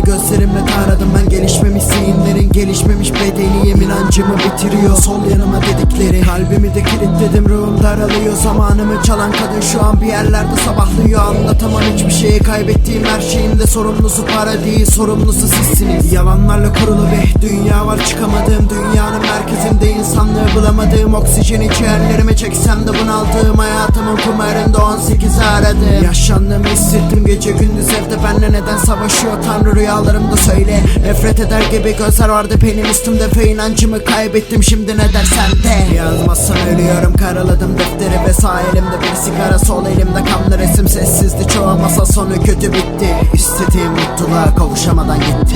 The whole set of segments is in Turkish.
gözlerimle taradım ben. Gelişmemiş zihinlerin, gelişmemiş bedeniyim. İnancımı bitiriyor sol yanıma dedikleri. Kalbimi de kilitledim, ruhum daralıyor. Zamanımı çalan kadın şu an bir yerlerde sabahlıyor. Anlatamam hiçbir şeyi, kaybettiğim her şeyin de sorumlusu para değil, sorumlusu sizsiniz. Yalanlarla kurulu bir dünya var, çıkamadığım dünyanın merkezinde. İnsanlığı bulamadığım, oksijeni ciğerlerime çeksem de bunaldığım, hayatımın kumarında 18'i aradım. Yaşlandığımı hissettim, gece gündüz evde benle neden savaşıyor Tanrı, rüyalarımda söyle. Nefret eder gibi gözler vardı benim üstümde ve inancımı kaybettim, şimdi ne dersen de. Yazmazsam ölüyorum, karaladım defteri ve sağ elimde bir sigara, sol elimde kanlı resim. Sessizdi çoğu masa, sonu kötü bitti. İstediğim mutluluğa kavuşamadan gitti.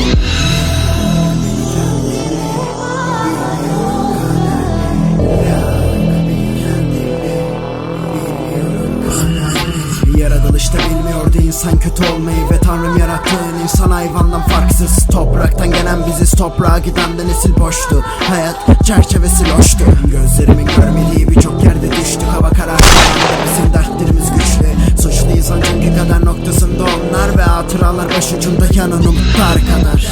Yaratılışta bilmiyordu insan kötü olmayı ve Tanrım yarattığın insan hayvandan farksız. Topraktan gelen biziz, toprağa giden de nesil boştu. Hayat çerçevesi loştu. Gözlerimin görmediği birçok yerde düştük. Hava karardı, bizim dertlerimiz güçlü. Suçluyuz ancak kadar noktasında onlar ve hatıralar başucunda yanan umutlar kadar.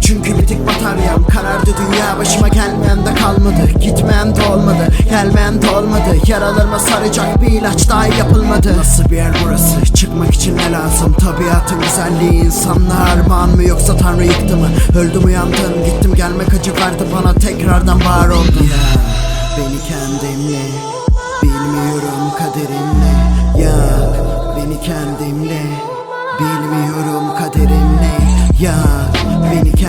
Çünkü bitik bataryam karardı, dünya başıma gelmeyen de kalmadı. Gitmeyen de olmadı, gelmeyen de olmadı. Yaralarıma saracak bir ilaç daha yapılmadı. Nasıl bir yer burası, çıkmak için ne lazım? Tabiatın güzelliği insanla armağan mı, yoksa Tanrı yıktı mı? Öldüm uyandım, gittim gelmek acı verdi bana, tekrardan var oldum. Ya beni kendimle, bilmiyorum kaderimle. Yak beni kendimle, bilmiyorum kaderimle. Yak beni kendimle.